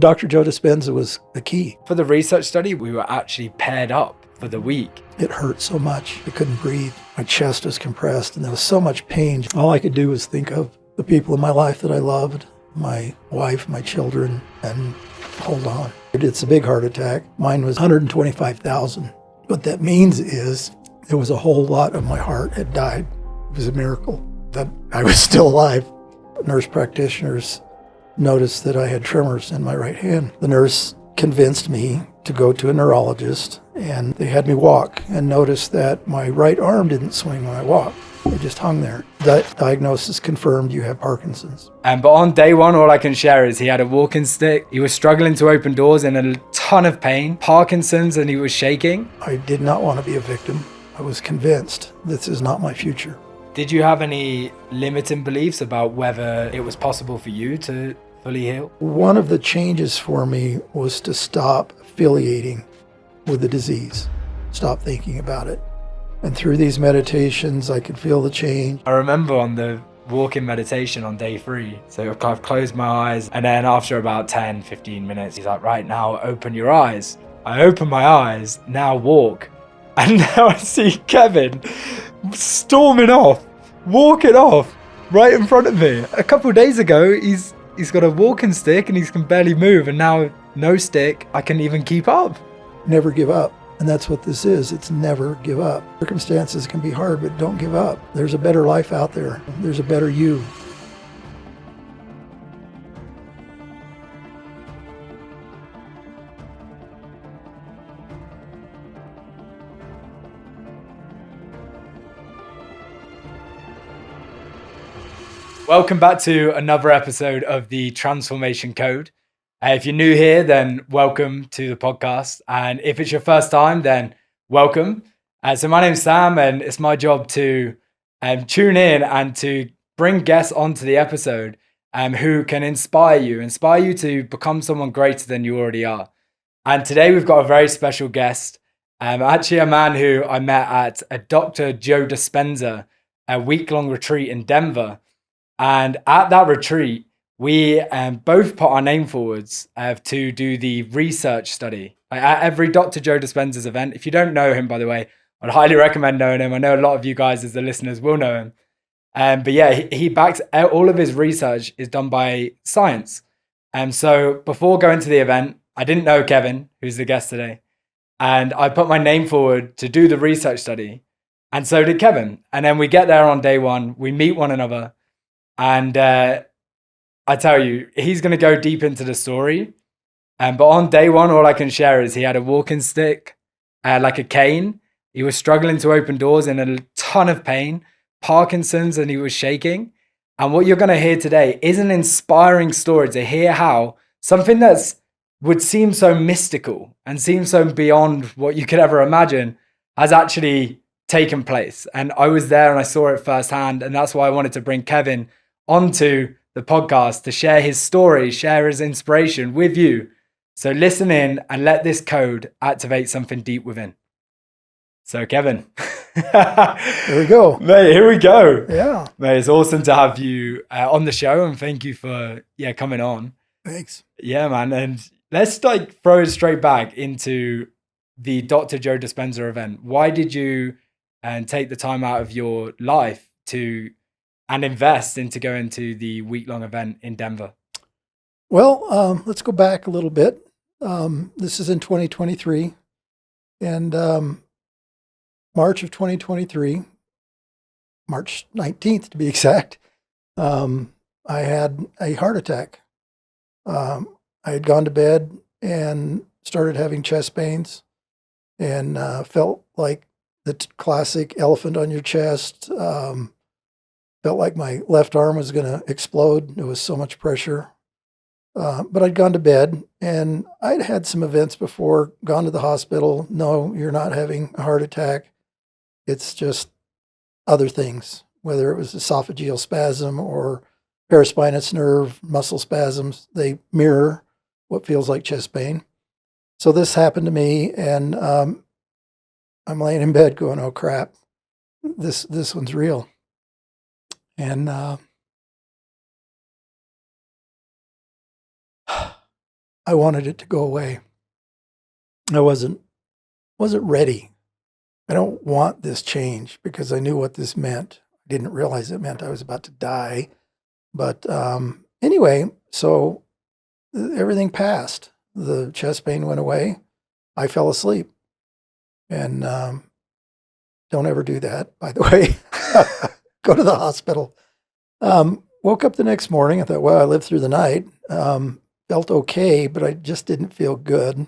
Dr. Joe Dispenza was the key. For the research study, we were actually paired up for the week. It hurt so much. I couldn't breathe. My chest was compressed and there was so much pain. All I could do was think of the people in my life that I loved, my wife, my children, and hold on. It's a big heart attack. Mine was 125,000. What that means is there was a whole lot of my heart had died. It was a miracle that I was still alive. Nurse practitioners noticed that I had tremors in my right hand. The nurse convinced me to go to a neurologist, and they had me walk and noticed that my right arm didn't swing when I walked. It just hung there. That diagnosis confirmed you have Parkinson's. But on day one, all I can share is he had a walking stick. He was struggling to open doors in a ton of pain, Parkinson's, and he was shaking. I did not want to be a victim. I was convinced this is not my future. Did you have any limiting beliefs about whether it was possible for you to fully heal? One of the changes for me was to stop affiliating with the disease, stop thinking about it. And through these meditations, I could feel the change. I remember on the walking meditation on day 3, so I've closed my eyes, and then after about 10, 15 minutes, he's like, right, now open your eyes. I open my eyes, now walk. And now I see Kevan storming off, walking off right in front of me. A couple of days ago, he's got a walking stick and he can barely move, and now no stick, I can even keep up. Never give up. And that's what this is. It's never give up. Circumstances can be hard, but don't give up. There's a better life out there. There's a better you. Welcome back to another episode of the Transformation Code. If you're new here, then welcome to the podcast. And if it's your first time, then welcome. So my name's Sam, and it's my job to tune in and to bring guests onto the episode who can inspire you to become someone greater than you already are. And today we've got a very special guest, actually a man who I met at a Dr. Joe Dispenza, a week-long retreat in Denver. And at that retreat, we both put our name forwards to do the research study. At every Dr. Joe Dispenza's event, if you don't know him, by the way, I'd highly recommend knowing him. I know a lot of you guys as the listeners will know him. But yeah, he backs all of his research is done by science. So before going to the event, I didn't know Kevan, who's the guest today. And I put my name forward to do the research study. And so did Kevan. And then we get there on day 1, we meet one another. And I tell you, he's going to go deep into the story. But on day 1, all I can share is he had a walking stick, like a cane. He was struggling to open doors in a ton of pain, Parkinson's, and he was shaking. And what you're going to hear today is an inspiring story to hear how something that's would seem so mystical and seem so beyond what you could ever imagine has actually taken place. And I was there and I saw it firsthand. And that's why I wanted to bring Kevan onto the podcast to share his story, share his inspiration with you. So listen in and let this code activate something deep within. So Kevan. There we go. Mate, here we go. Yeah. Mate, it's awesome to have you on the show, and thank you for coming on. Thanks. Yeah, man. And let's throw it straight back into the Dr. Joe Dispenza event. Why did you take the time out of your life and invest into going to the week-long event in Denver? Well, let's go back a little bit. This is in 2023, and March of 2023, March 19th to be exact, I had a heart attack. I had gone to bed and started having chest pains and felt like the classic elephant on your chest. Felt like my left arm was going to explode. There was so much pressure. But I'd gone to bed, and I'd had some events before, gone to the hospital. No, you're not having a heart attack. It's just other things, whether it was esophageal spasm or paraspinous nerve muscle spasms. They mirror what feels like chest pain. So this happened to me, and I'm laying in bed going, oh, crap, this one's real. And I wanted it to go away. I wasn't ready. I don't want this change because I knew what this meant. I didn't realize it meant I was about to die. But anyway, so everything passed. The chest pain went away. I fell asleep. And don't ever do that, by the way. Go to the hospital. Woke up the next morning. I thought, well, I lived through the night. Felt okay, but I just didn't feel good.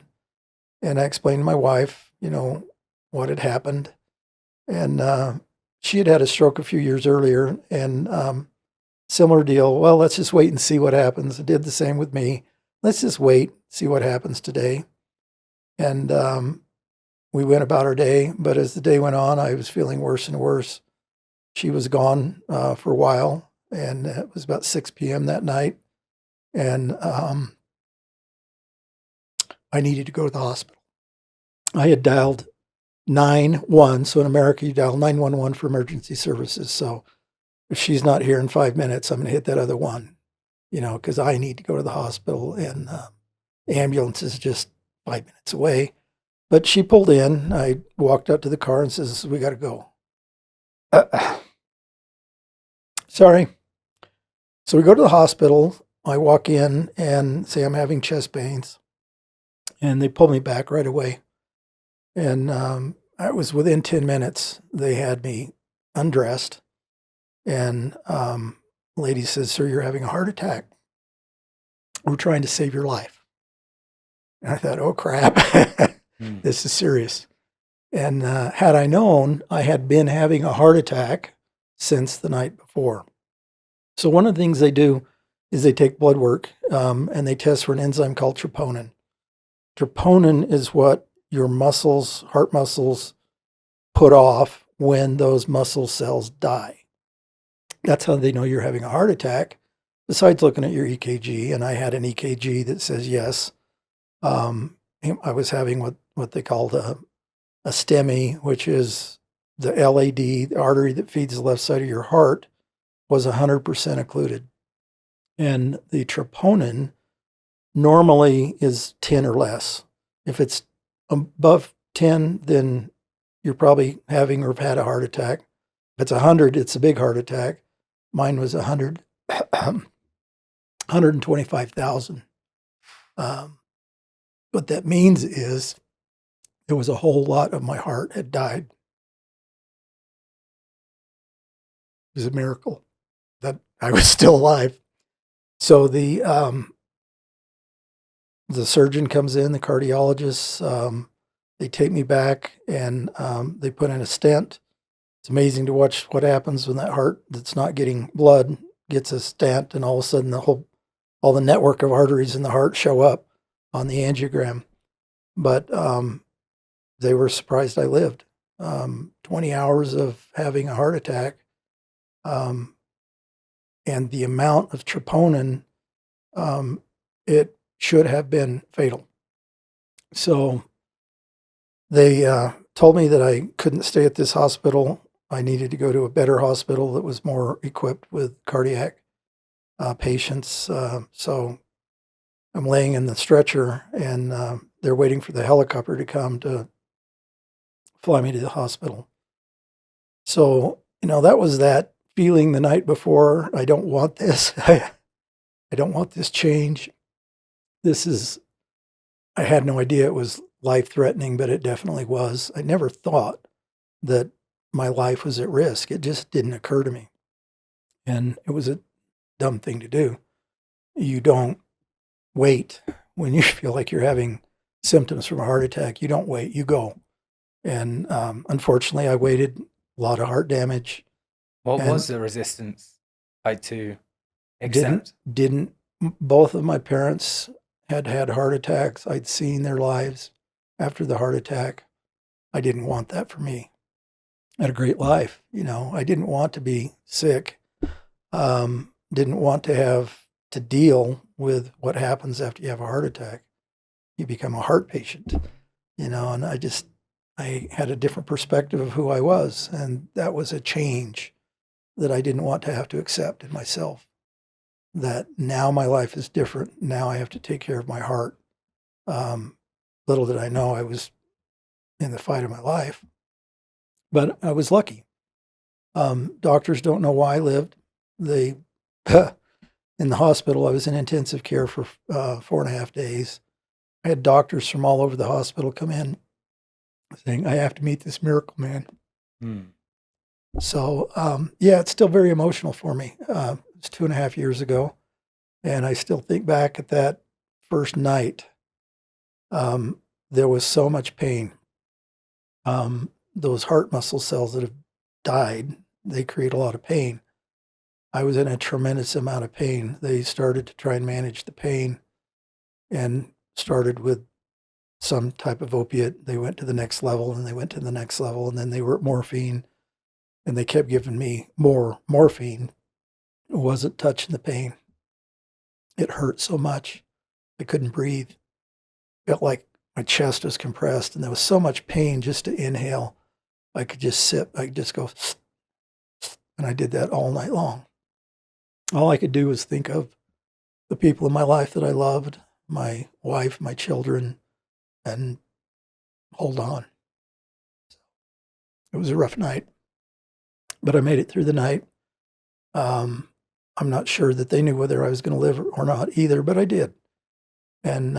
And I explained to my wife, what had happened. And she had had a stroke a few years earlier, and similar deal. Well, let's just wait and see what happens. It did the same with me. Let's just wait, see what happens today. And we went about our day. But as the day went on, I was feeling worse and worse. She was gone for a while, and it was about 6 p.m. that night. And I needed to go to the hospital. I had dialed 911. So in America, you dial 911 for emergency services. So if she's not here in 5 minutes, I'm going to hit that other one, because I need to go to the hospital, and the ambulance is just 5 minutes away. But she pulled in. I walked out to the car and says, we got to go. Sorry. So we go to the hospital. I walk in and say I'm having chest pains, and they pull me back right away. And I was within 10 minutes. They had me undressed. And the lady says, sir, you're having a heart attack. We're trying to save your life. And I thought, oh, crap, this is serious. And had I known, I had been having a heart attack since the night before. So one of the things they do is they take blood work and they test for an enzyme called troponin. Troponin is what your muscles, heart muscles, put off when those muscle cells die. That's how they know you're having a heart attack, besides looking at your EKG. And I had an EKG that says yes. I was having what they called a STEMI, which is the LAD, the artery that feeds the left side of your heart, was 100% occluded. And the troponin normally is 10 or less. If it's above 10, then you're probably having or have had a heart attack. If it's 100, it's a big heart attack. Mine was 100, 125,000. What that means is there was a whole lot of my heart had died. It was a miracle that I was still alive. So the surgeon comes in, the cardiologist, they take me back, and they put in a stent. It's amazing to watch what happens when that heart that's not getting blood gets a stent, and all of a sudden all the network of arteries in the heart show up on the angiogram. But they were surprised I lived. 20 hours of having a heart attack, and the amount of troponin, it should have been fatal. So they told me that I couldn't stay at this hospital. I needed to go to a better hospital that was more equipped with cardiac patients. So I'm laying in the stretcher, and they're waiting for the helicopter to come to fly me to the hospital. So, that was that feeling the night before. I don't want this. I don't want this change. I had no idea it was life-threatening, but it definitely was. I never thought that my life was at risk. It just didn't occur to me. And it was a dumb thing to do. You don't wait when you feel like you're having symptoms from a heart attack. You don't wait, you go. And unfortunately, I waited, a lot of heart damage. What was the resistance like to accept? Both of my parents had heart attacks. I'd seen their lives after the heart attack. I didn't want that for me. I had a great life. I didn't want to be sick. Didn't want to have to deal with what happens after you have a heart attack. You become a heart patient, and I had a different perspective of who I was. And that was a change that I didn't want to have to accept in myself. That now my life is different. Now I have to take care of my heart. Little did I know I was in the fight of my life, but I was lucky. Doctors don't know why I lived. They, in the hospital, I was in intensive care for 4.5 days. I had doctors from all over the hospital come in saying, I have to meet this miracle man. Hmm. So, yeah, it's still very emotional for me. It's 2.5 years ago, and I still think back at that first night. There was so much pain. Those heart muscle cells that have died, they create a lot of pain. I was in a tremendous amount of pain. They started to try and manage the pain and started with some type of opiate. They went to the next level and they went to the next level, and then they were at morphine, and they kept giving me more morphine. It wasn't touching the pain. It hurt so much. I couldn't breathe. Felt like my chest was compressed, and there was so much pain just to inhale. I could just sip. I could just go, and I did that all night long. All I could do was think of the people in my life that I loved, my wife, my children, and hold on. It was a rough night, but I made it through the night. I'm not sure that they knew whether I was going to live or not either, but I did. And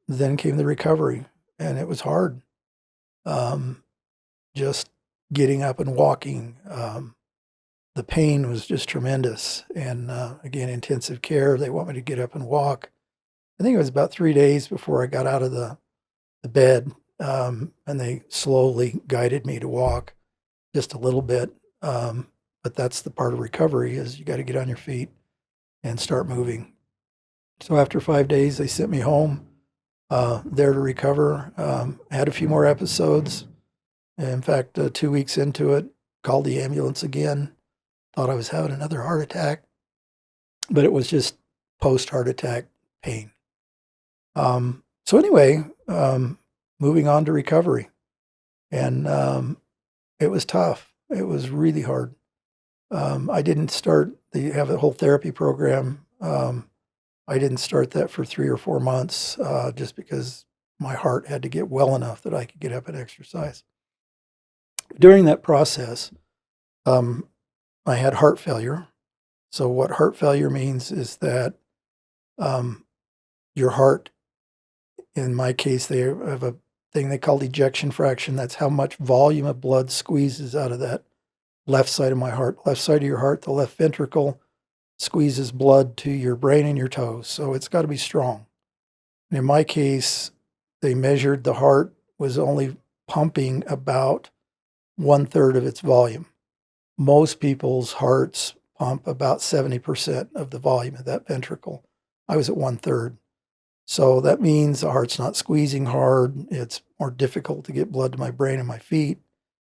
then came the recovery, and it was hard. Just getting up and walking. The pain was just tremendous. And again, intensive care. They want me to get up and walk. I think it was about 3 days before I got out of the bed, and they slowly guided me to walk just a little bit. But that's the part of recovery, is you got to get on your feet and start moving. So after 5 days, they sent me home, there to recover. I had a few more episodes. In fact, 2 weeks into it, called the ambulance again. Thought I was having another heart attack, but it was just post-heart attack pain. So anyway, moving on to recovery. And it was tough. It was really hard. I didn't start, they have a whole therapy program. I didn't start that for 3 or 4 months, just because my heart had to get well enough that I could get up and exercise. During that process, I had heart failure. So what heart failure means is that your heart, in my case, they have a thing they call ejection fraction. That's how much volume of blood squeezes out of that left side of my heart. Left side of your heart, the left ventricle, squeezes blood to your brain and your toes. So it's got to be strong. And in my case, they measured the heart was only pumping about 1/3 of its volume. Most people's hearts pump about 70% of the volume of that ventricle. I was at 1/3. So that means the heart's not squeezing hard. It's more difficult to get blood to my brain and my feet.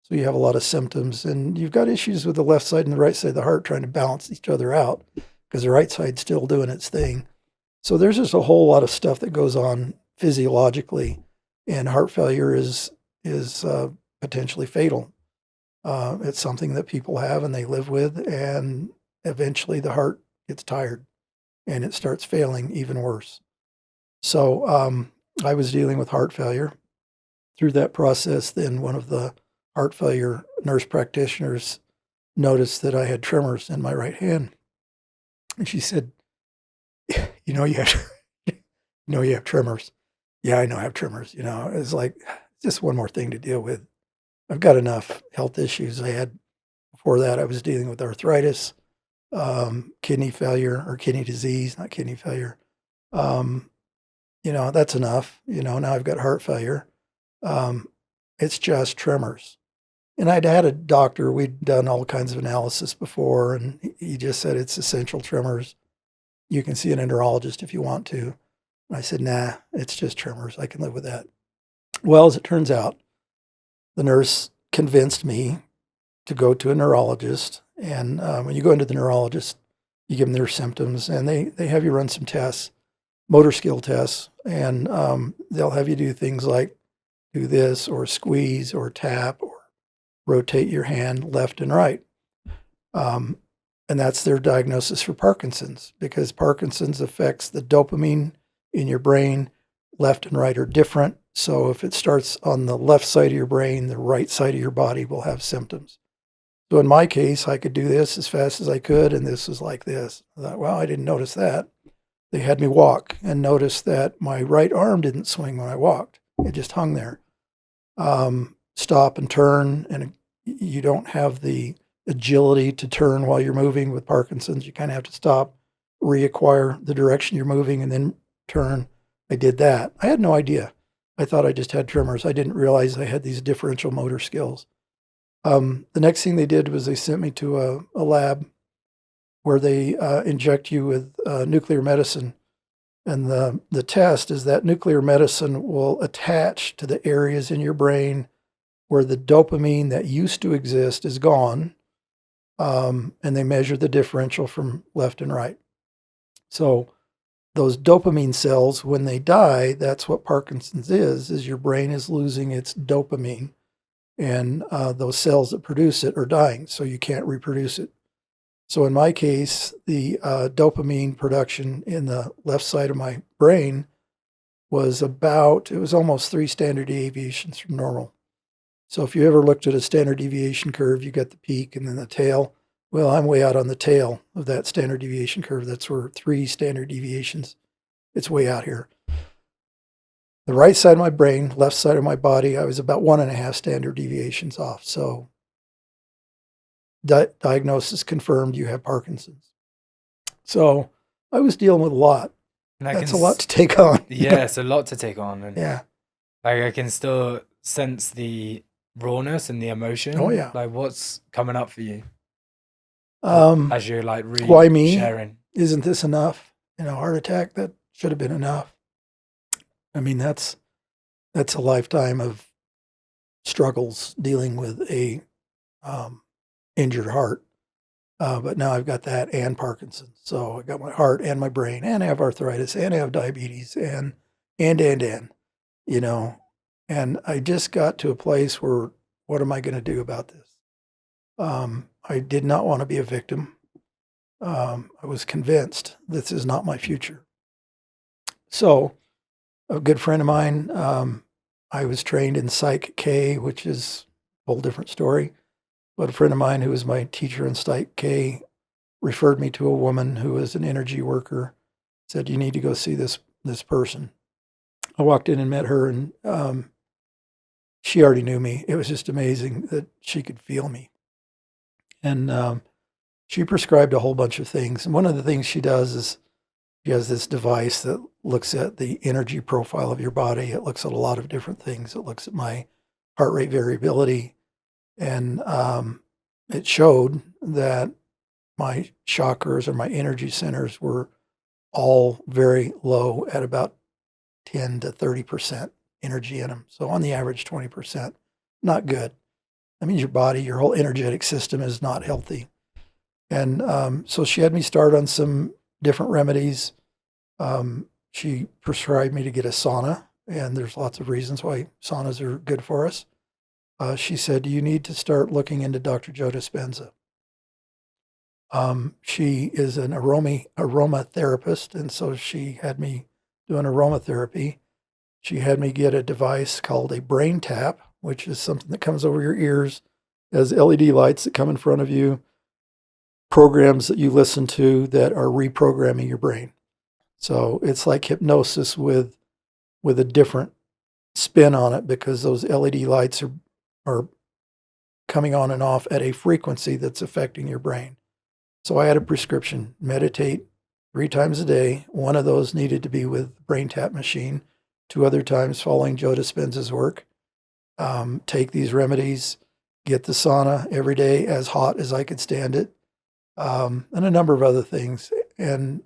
So you have a lot of symptoms, and you've got issues with the left side and the right side of the heart trying to balance each other out, because the right side's still doing its thing. So there's just a whole lot of stuff that goes on physiologically, and heart failure is potentially fatal. It's something that people have and they live with, and eventually the heart gets tired and it starts failing even worse. So I was dealing with heart failure. Through that process, then one of the heart failure nurse practitioners noticed that I had tremors in my right hand. And she said, you know, you have tremors. Yeah, I know I have tremors. It's like, just one more thing to deal with. I've got enough health issues. I had, before that, I was dealing with arthritis, kidney failure, or kidney disease, not kidney failure. That's enough. Now I've got heart failure. It's just tremors. And I'd had a doctor, we'd done all kinds of analysis before, and he just said it's essential tremors. You can see a neurologist if you want to. And I said, nah, it's just tremors. I can live with that. Well, as it turns out, the nurse convinced me to go to a neurologist. And when you go into the neurologist, you give them their symptoms, and they have you run some tests, motor skill tests, and they'll have you do things like do this, or squeeze, or tap, or rotate your hand left and right. And that's their diagnosis for Parkinson's, because Parkinson's affects the dopamine in your brain, left and right are different. So if it starts on the left side of your brain, the right side of your body will have symptoms. So in my case, I could do this as fast as I could, and this was like this. I thought, well, I didn't notice that. They had me walk and noticed that my right arm didn't swing when I walked. It just hung there. Stop and turn, and you don't have the agility to turn while you're moving with Parkinson's. You kind of have to stop, reacquire the direction you're moving, and then turn. I did that. I had no idea. I thought I just had tremors. I didn't realize I had these differential motor skills. The next thing they did was they sent me to a lab where they inject you with nuclear medicine. And the test is that nuclear medicine will attach to the areas in your brain where the dopamine that used to exist is gone. And they measure the differential from left and right. So those dopamine cells, when they die, that's what Parkinson's is your brain is losing its dopamine. And those cells that produce it are dying, so you can't reproduce it. So in my case, the dopamine production in the left side of my brain was almost 3 standard deviations from normal. So if you ever looked at a standard deviation curve, you got the peak and then the tail. Well, I'm way out on the tail of that standard deviation curve. That's where 3 standard deviations, it's way out here. The right side of my brain, left side of my body, I was about 1.5 standard deviations off. So diagnosis confirmed, you have Parkinson's. So I was dealing with a lot. That's a lot to take on. Yeah, it's a lot to take on. And yeah. Like I can still sense the rawness and the emotion. Oh, yeah. Like what's coming up for you? As you're like really why me? sharing. Isn't this enough? Heart attack, that should have been enough. I mean, that's a lifetime of struggles dealing with a injured heart. But now I've got that and Parkinson's. So I got my heart and my brain, and I have arthritis, and I have diabetes, and, and I just got to a place where, what am I going to do about this? I did not want to be a victim. I was convinced this is not my future. So a good friend of mine, I was trained in Psych K, which is a whole different story. But a friend of mine who was my teacher in Psych K referred me to a woman who was an energy worker, said, you need to go see this person. I walked in and met her, and she already knew me. It was just amazing that she could feel me. And she prescribed a whole bunch of things. And one of the things she does is she has this device that looks at the energy profile of your body. It looks at a lot of different things. It looks at my heart rate variability. And it showed that my chakras or my energy centers were all very low at about 10 to 30% energy in them. So on the average, 20%, not good. That means your body, your whole energetic system is not healthy. And so she had me start on some different remedies. She prescribed me to get a sauna, and there's lots of reasons why saunas are good for us. She said, you need to start looking into Dr. Joe Dispenza. She is an aromatherapist, and so she had me do an aromatherapy. She had me get a device called a brain tap, which is something that comes over your ears, has LED lights that come in front of you, programs that you listen to that are reprogramming your brain. So it's like hypnosis with a different spin on it, because those LED lights are coming on and off at a frequency that's affecting your brain. So I had a prescription, meditate 3 times a day. One of those needed to be with the brain tap machine. 2 other times following Joe Dispenza's work. Take these remedies, get the sauna every day as hot as I could stand it, and a number of other things. And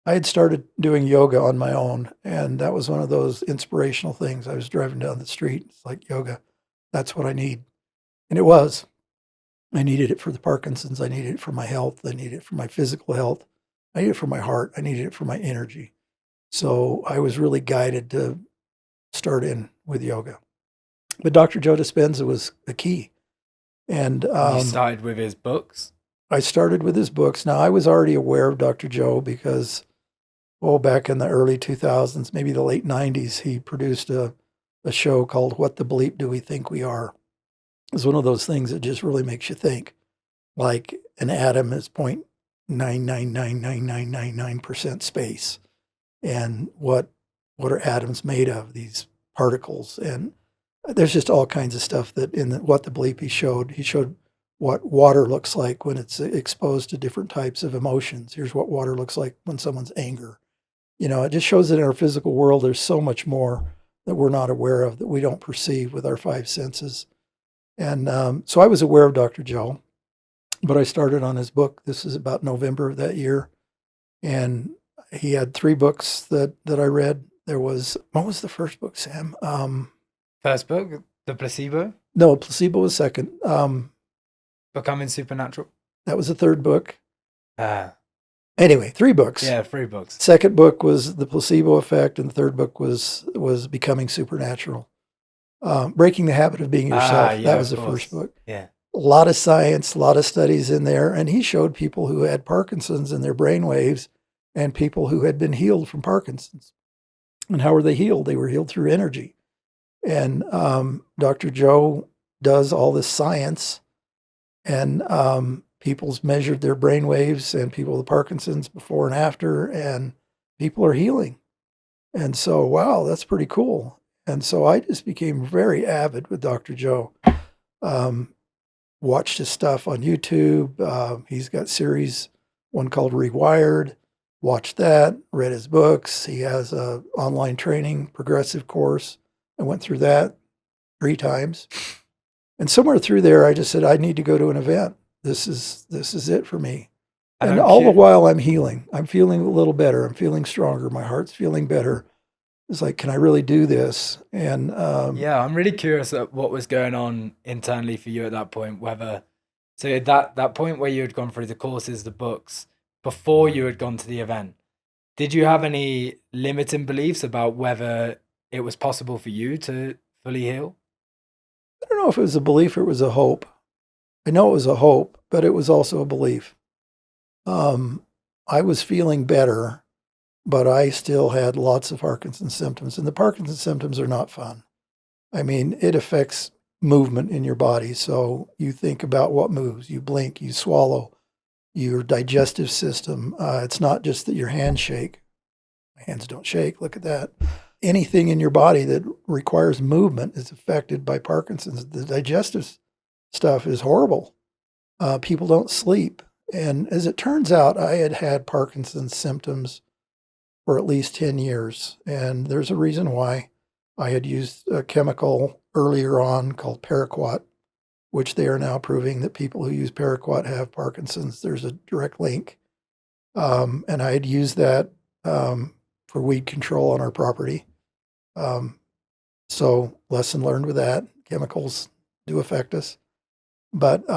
I had started doing yoga on my own, and that was one of those inspirational things. I was driving down the street. It's like, yoga, that's what I need. And it was. I needed it for the Parkinson's. I needed it for my health. I needed it for my physical health. I needed it for my heart. I needed it for my energy. So I was really guided to start in with yoga. But Dr. Joe Dispenza was the key. And you started with his books? I started with his books. Now, I was already aware of Dr. Joe because back in the early 2000s, maybe the late 90s, he produced a show called What the Bleep Do We Think We Are? It's one of those things that just really makes you think. Like an atom is 0.9999999% space. And what are atoms made of? These particles. And there's just all kinds of stuff that What the Bleep he showed what water looks like when it's exposed to different types of emotions. Here's what water looks like when someone's anger. It just shows that in our physical world, there's so much more that we're not aware of, that we don't perceive with our five senses. And so I was aware of Dr. Joe, but I started on his book. This is about November of that year. And he had 3 books that I read. There was, what was the first book, Sam? First book, The Placebo? No, Placebo was second. Becoming Supernatural? That was the third book. Anyway, 3 books. Yeah, 3 books. Second book was The Placebo Effect, and the third book was Becoming Supernatural. Breaking the Habit of Being Yourself. Yeah, that was the course. first book. Yeah. A lot of science, a lot of studies in there. And he showed people who had Parkinson's in their brain waves and people who had been healed from Parkinson's. And how were they healed? They were healed through energy. And Dr. Joe does all this science, and people's measured their brain waves, and people with Parkinson's before and after, and people are healing. And so, wow, that's pretty cool. And so I just became very avid with Dr. Joe. Watched his stuff on YouTube. He's got series, one called Rewired. Watched that, read his books. He has a online training progressive course. I went through that 3 times. And somewhere through there, I just said, I need to go to an event. This is it for me. And all the while I'm healing. I'm feeling a little better. I'm feeling stronger. My heart's feeling better. It's like, can I really do this? And yeah, I'm really curious at what was going on internally for you at that point. So at that point where you had gone through the courses, the books, before you had gone to the event, did you have any limiting beliefs about whether it was possible for you to fully heal? I don't know if it was a belief or it was a hope. I know it was a hope, but it was also a belief. I was feeling better, but I still had lots of Parkinson's symptoms, and the Parkinson's symptoms are not fun. I mean, it affects movement in your body. So you think about what moves. You blink, you swallow, your digestive system. It's not just that your hands shake. My hands don't shake. Look at that. Anything in your body that requires movement is affected by Parkinson's. The digestive stuff is horrible. People don't sleep. And as it turns out, I had had Parkinson's symptoms for at least 10 years. And there's a reason why. I had used a chemical earlier on called paraquat, which they are now proving that people who use paraquat have Parkinson's. There's a direct link. And I had used that for weed control on our property. So lesson learned with that. Chemicals do affect us. But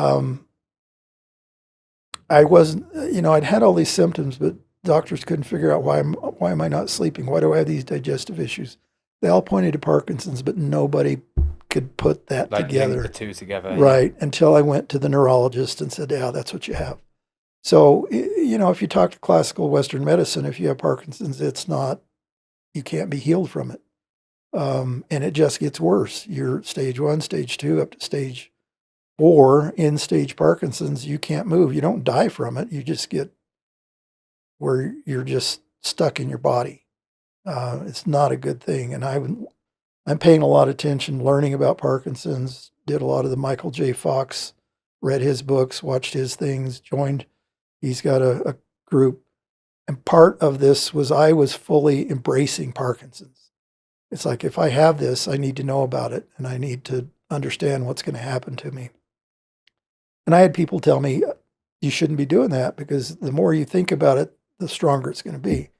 I wasn't, I'd had all these symptoms, but doctors couldn't figure out why am I not sleeping? Why do I have these digestive issues? They all pointed to Parkinson's, but nobody could put that together. Link the 2 together. Right, until I went to the neurologist and said, yeah, that's what you have. So, if you talk to classical Western medicine, if you have Parkinson's, you can't be healed from it. And it just gets worse. You're stage 1, stage 2, up to stage 4, end-stage Parkinson's, you can't move. You don't die from it. You just get where you're just stuck in your body. It's not a good thing. And I'm paying a lot of attention, learning about Parkinson's, did a lot of the Michael J. Fox, read his books, watched his things, he's got a group. And part of this was I was fully embracing Parkinson's. It's like, if I have this, I need to know about it, and I need to understand what's going to happen to me. And I had people tell me, you shouldn't be doing that, because the more you think about it, the stronger it's going to be.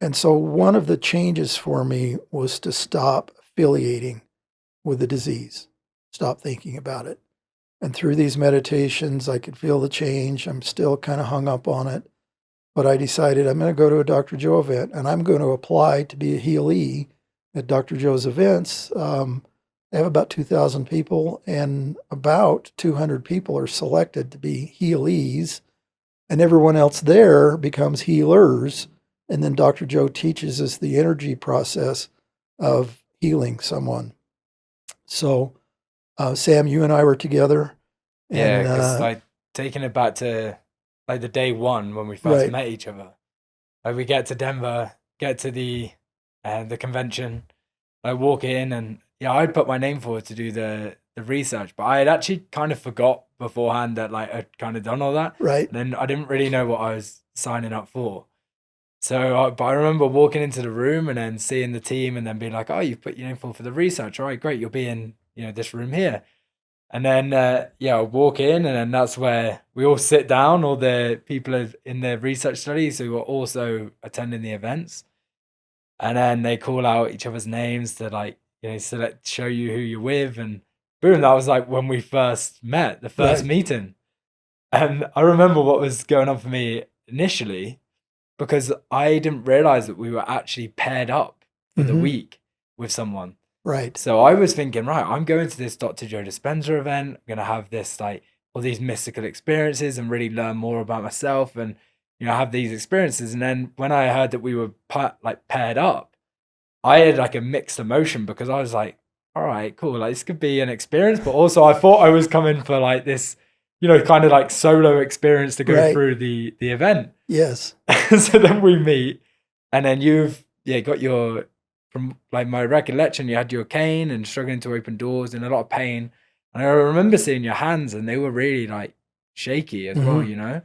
And so one of the changes for me was to stop affiliating with the disease, stop thinking about it. And through these meditations, I could feel the change. I'm still kind of hung up on it. But I decided I'm going to go to a Dr. Joe event, and I'm going to apply to be a Healee at Dr. Joe's events. They have about 2,000 people, and about 200 people are selected to be Healees, and everyone else there becomes healers. And then Dr. Joe teaches us the energy process of healing someone. So, Sam, you and I were together. Yeah, And, because like taking it back to like the day one when we first right, met each other. Like we get to Denver, get to the convention. I walk in and yeah, I'd put my name forward to do the research, but I had actually kind of forgot beforehand that like I'd kind of done all that. right, And then I didn't really know what I was signing up for. So, but I remember walking into the room and then seeing the team and then being like, "Oh, you've put your name forward for the research. All right, great. You'll be in, this room here." And then, yeah, I walk in, and then that's where we all sit down. All the people in the research studies who are also attending the events, and then they call out each other's names to like, select, show you who you're with, and boom, that was like when we first met, the first right. meeting. And I remember what was going on for me initially because I didn't realize that we were actually paired up for the Mhm. week with someone. Right. So I was thinking, right, I'm going to this Dr. Joe Dispenza event. I'm going to have this like all these mystical experiences and really learn more about myself and have these experiences. And then when I heard that we were paired up, I had like a mixed emotion because I was like, all right, cool. Like this could be an experience, but also I thought I was coming for like this, kind of like solo experience to go Right. through the event. Yes. So then we meet, and then you've got your, from like my recollection, you had your cane and struggling to open doors and a lot of pain. And I remember seeing your hands, and they were really like shaky as well, Mhm.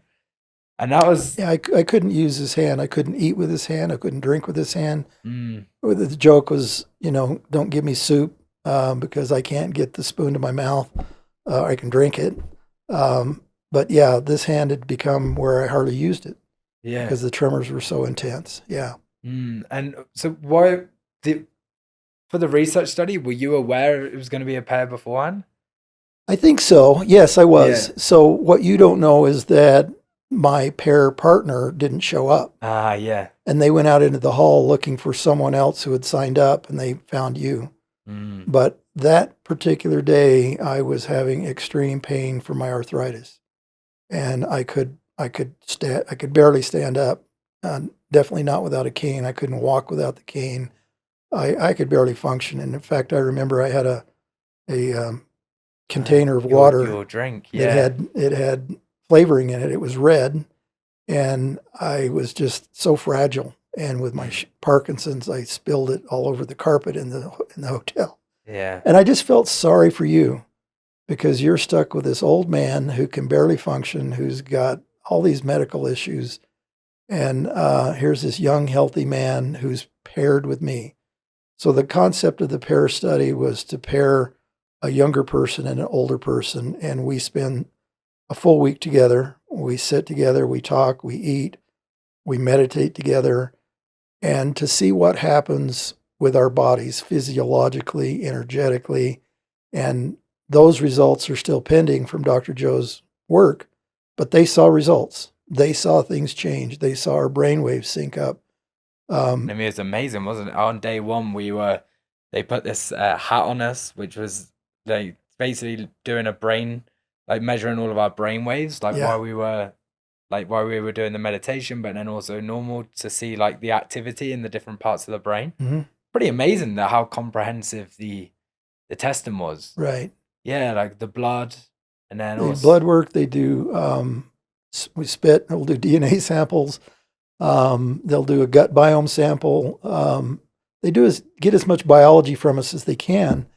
And that was Yeah, I couldn't use his hand. I couldn't eat with his hand. I couldn't drink with his hand. mm, The joke was, don't give me soup because I can't get the spoon to my mouth. I can drink it. But yeah, this hand had become where I hardly used it yeah. because the tremors were so intense. Yeah. And so why did for the research study, were you aware it was going to be a pair beforehand? I think so. Yes, I was. Yeah. So what you don't know is that my pair partner didn't show up. Ah, yeah. And they went out into the hall looking for someone else who had signed up, and they found you. Mm, But that particular day, I was having extreme pain from my arthritis, and I could barely stand up. Definitely not without a cane. I couldn't walk without the cane. I could barely function. And in fact, I remember I had a container of water your drink, that yeah. had flavoring in it. It was red, and I was just so fragile. And with my Parkinson's, I spilled it all over the carpet in the hotel. Yeah. And I just felt sorry for you because you're stuck with this old man who can barely function, who's got all these medical issues. And here's this young, healthy man who's paired with me. So the concept of the pair study was to pair a younger person and an older person, and we spend a full week together. We sit together, we talk, we eat, we meditate together, and to see what happens with our bodies physiologically, energetically. And those results are still pending from Dr. Joe's work, but they saw results. They saw things change. They saw our brainwaves sync up. I mean, it was amazing, wasn't it? On day one, they put this hat on us, which was like basically doing a brain, like measuring all of our brain waves, like Yeah. while we were doing the meditation, but then also normal to see like the activity in the different parts of the brain. Mm-hmm. Pretty amazing that how comprehensive the testing was. Right. Yeah, like the blood, and then They do also blood work. They do, we spit, we'll do DNA samples. They'll do a gut biome sample. They get as much biology from us as they can,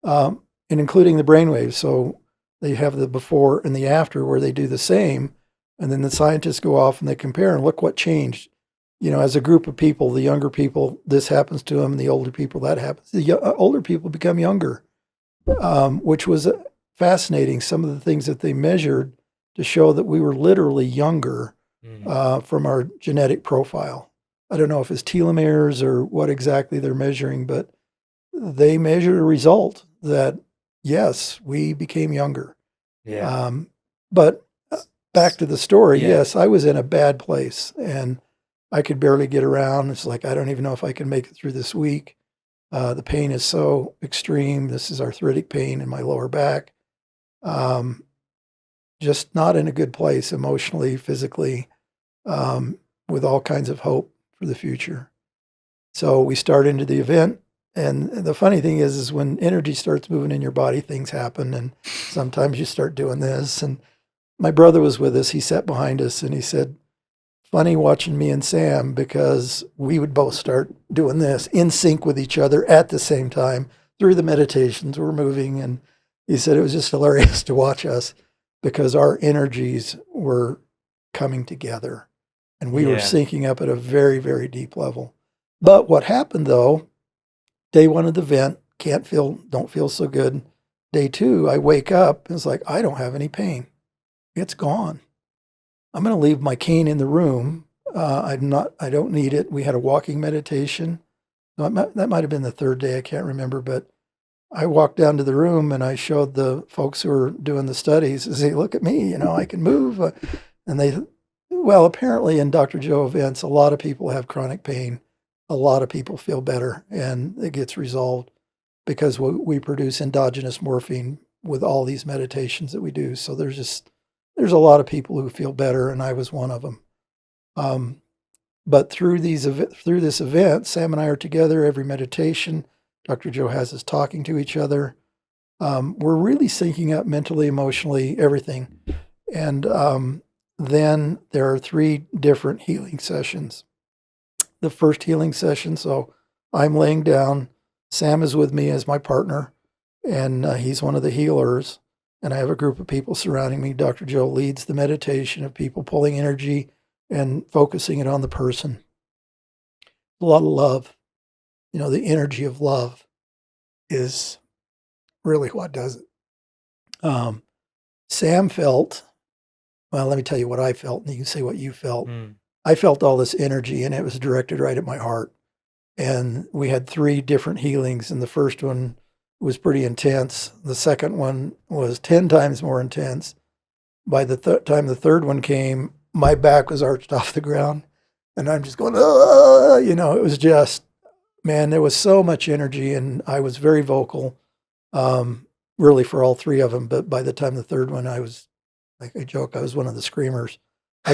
and including the brainwaves. So they have the before and the after where they do the same. And then the scientists go off and they compare and look what changed. As a group of people, the younger people, this happens to them, and the older people, that happens. The older people become younger, which was fascinating. Some of the things that they measured to show that we were literally younger from our genetic profile. I don't know if it's telomeres or what exactly they're measuring, but they measured a result that, yes, we became younger. yeah. But back to the story, Yeah. yes, I was in a bad place, and I could barely get around. It's like, I don't even know if I can make it through this week. The pain is so extreme. This is arthritic pain in my lower back. Just not in a good place emotionally, physically, with all kinds of hope for the future. So we start into the event. And the funny thing is when energy starts moving in your body, things happen. And sometimes you start doing this. And my brother was with us. He sat behind us and he said, funny watching me and Sam, because we would both start doing this in sync with each other at the same time through the meditations we're moving. And he said it was just hilarious to watch us because our energies were coming together and we were syncing up at a very, very deep level. But what happened though, day one of the event, don't feel so good. Day two, I wake up and it's like, I don't have any pain. It's gone. I'm going to leave my cane in the room. I don't need it. We had a walking meditation. That might have been the third day. I can't remember, but I walked down to the room and I showed the folks who were doing the studies and say, look at me, I can move. And apparently in Dr. Joe events, a lot of people have chronic pain. A lot of people feel better and it gets resolved because we produce endogenous morphine with all these meditations that we do. So there's a lot of people who feel better, and I was one of them. But through this event, Sam and I are together every meditation. Dr. Joe has us talking to each other. We're really syncing up mentally, emotionally, everything. And then there are 3 different healing sessions. The first healing session, so I'm laying down. Sam is with me as my partner, and he's one of the healers. And I have a group of people surrounding me. Dr. Joe leads the meditation of people pulling energy and focusing it on the person. A lot of love. The energy of love is really what does it. Sam felt, well, let me tell you what I felt, and you can say what you felt. I felt all this energy, and it was directed right at my heart. And we had 3 different healings, and the first one was pretty intense. The second one was 10 times more intense. By the time the third one came, my back was arched off the ground, and I'm just going, it was just, man, there was so much energy, and I was very vocal, really for all 3 of them. But by the time the third one, I was, like I joke, I was one of the screamers. I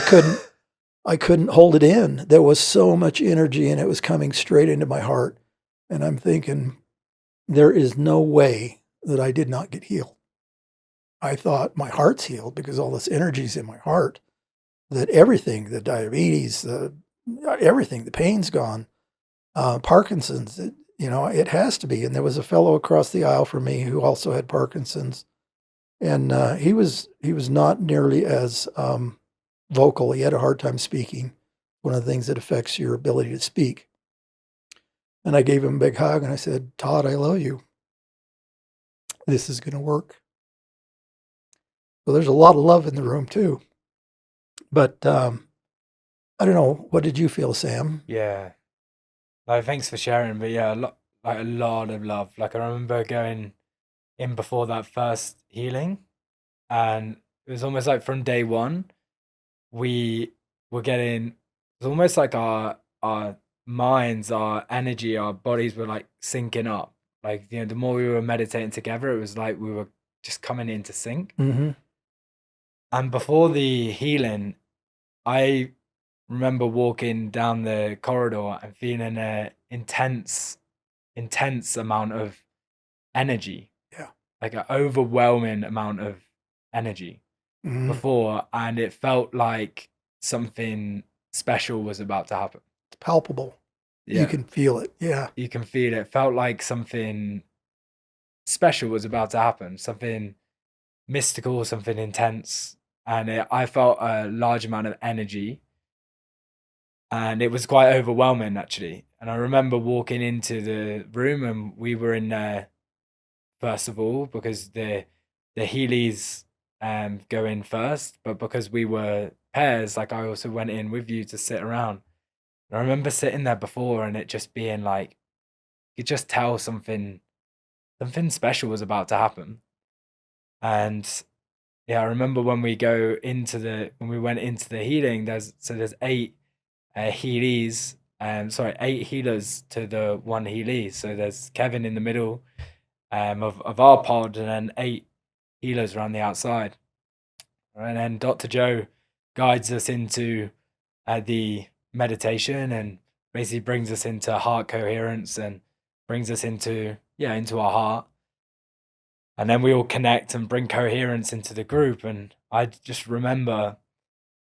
couldn't hold it in. There was so much energy, and it was coming straight into my heart. And I'm thinking, there is no way that I did not get healed. I thought my heart's healed because all this energy's in my heart, that everything, the diabetes, everything, the pain's gone. Parkinson's, it has to be. And there was a fellow across the aisle from me who also had Parkinson's. And he was not nearly as vocal. He had a hard time speaking, one of the things that affects your ability to speak. And I gave him a big hug and I said, Todd, I love you. This is going to work. So there's a lot of love in the room too. But I don't know. What did you feel, Sam? Yeah. Thanks for sharing. But yeah, a lot of love. I remember going in before that first healing, and it was almost like from day one, we were getting, it was almost like our minds, our energy, our bodies were syncing up. The more we were meditating together, it was like we were just coming into sync. Mm-hmm. And before the healing, I remember walking down the corridor and feeling an intense amount of energy. Yeah. Like an overwhelming amount of energy before, and it felt like something special was about to happen. It's palpable. Yeah. You can feel it. Yeah. You can feel it. It felt like something special was about to happen, something mystical, something intense. And I felt a large amount of energy. And it was quite overwhelming, actually. And I remember walking into the room, and we were in there, first of all, because the Healees go in first, but because we were pairs, I also went in with you to sit around. And I remember sitting there before, and it just being you could just tell something special was about to happen. And yeah, I remember when we went into the healing, there's 8 Healees, 8 healers to the 1 Healee. So there's Kevan in the middle of our pod, and then 8 healers around the outside. And then Dr. Joe guides us into the meditation, and basically brings us into heart coherence and brings us into our heart. And then we all connect and bring coherence into the group. And I just remember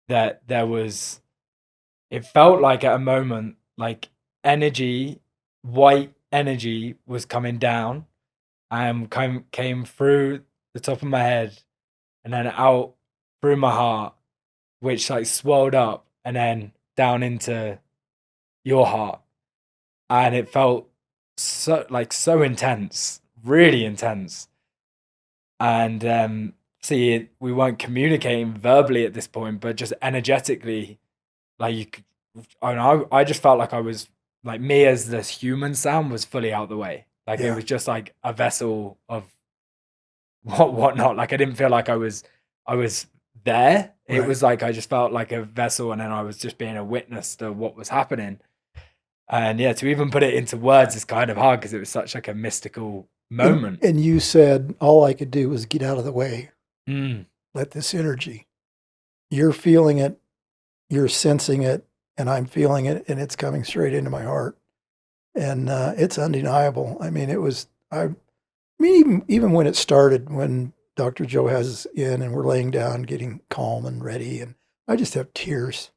that it felt like at a moment, like energy, white energy was coming down and came through the top of my head and then out through my heart, which like swelled up and then down into your heart. And it felt so intense, really intense. And we weren't communicating verbally at this point, but just energetically, like you could, I just felt like I was like me as this human sound was fully out the way. Like it was just like a vessel of whatnot. Like I didn't feel like I was there. It was like I just felt like a vessel, and then I was just being a witness to what was happening. And yeah, to even put it into words is kind of hard because it was such like a mystical moment. And you said all I could do was get out of the way. Mm. Let this energy. You're feeling it, you're sensing it, and I'm feeling it, and it's coming straight into my heart. And it's undeniable. I mean, even when it started, when Dr. Joe has us in and we're laying down, getting calm and ready, and I just have tears.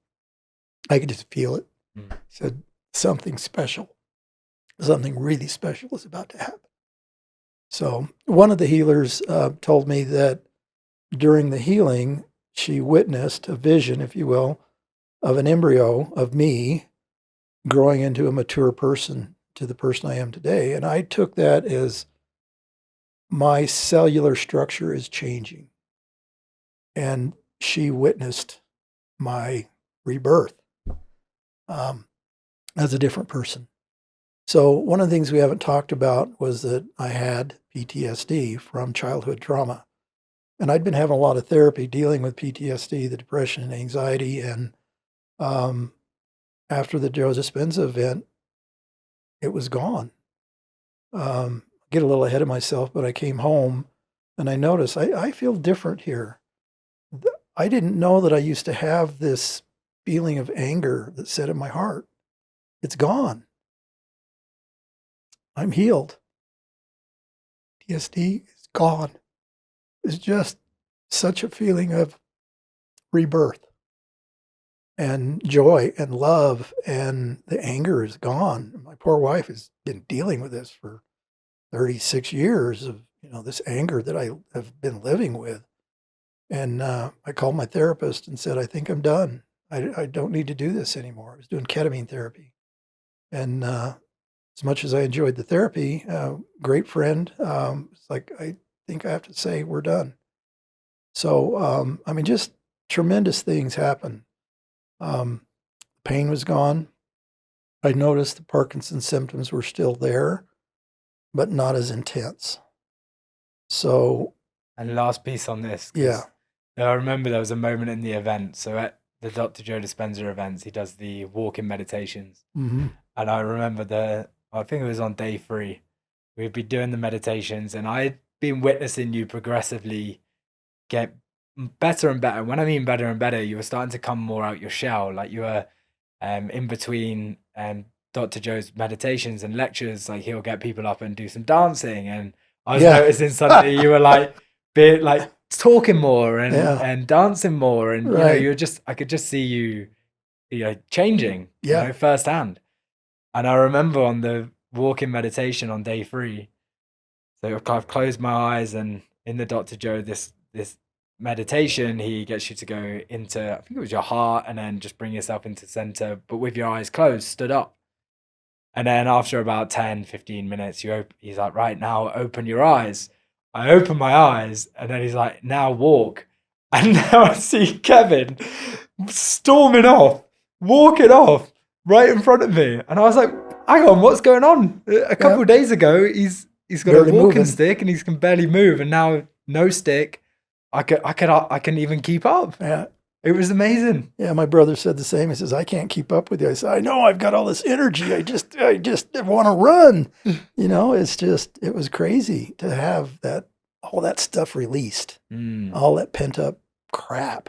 I could just feel it. Said something special, something really special is about to happen. So one of the healers told me that during the healing, she witnessed a vision, if you will, of an embryo of me growing into a mature person, to the person I am today. And I took that as my cellular structure is changing. And she witnessed my rebirth as a different person. So one of the things we haven't talked about was that I had PTSD from childhood trauma. And I'd been having a lot of therapy dealing with PTSD, the depression and anxiety. And after the Joe Dispenza event, it was gone. Get a little ahead of myself, but I came home and I noticed I feel different here. I didn't know that I used to have this feeling of anger that set in my heart. It's gone. I'm healed. PTSD is gone. It's just such a feeling of rebirth and joy and love, and the anger is gone. My poor wife has been dealing with this for 36 years of, this anger that I have been living with. And I called my therapist and said, I think I'm done. I don't need to do this anymore. I was doing ketamine therapy. And as much as I enjoyed the therapy, great friend, it's like, I think I have to say we're done. So, just tremendous things happen. Pain was gone. I noticed the Parkinson symptoms were still there, but not as intense. So. And last piece on this. Yeah. I remember there was a moment in the event. So at the Dr. Joe Dispenza events, he does the walk-in meditations. Mm-hmm. And I remember I think it was on day 3, we'd be doing the meditations, and I'd been witnessing you progressively get better and better. When I mean better and better, you were starting to come more out your shell. Like you were in between Dr. Joe's meditations and lectures, like he'll get people up and do some dancing. And I was noticing suddenly you were like talking more and dancing more. And I could just see you changing firsthand. And I remember on the walk-in meditation on day 3, so I've closed my eyes, and in the Dr. Joe, this meditation, he gets you to go into, I think it was your heart, and then just bring yourself into center, but with your eyes closed, stood up. And then after about 10, 15 minutes, he's like, right, now open your eyes. I open my eyes, and then he's like, now walk. And now I see Kevin storming off, walking off right in front of me. And I was like, hang on, what's going on? A couple of days ago, he's got barely a walking stick and he can barely move. And now no stick. I can even keep up. Yeah. It was amazing. Yeah, my brother said the same. He says, I can't keep up with you. I said, I know, I've got all this energy. I just want to run. It was crazy to have all that stuff released, all that pent up crap,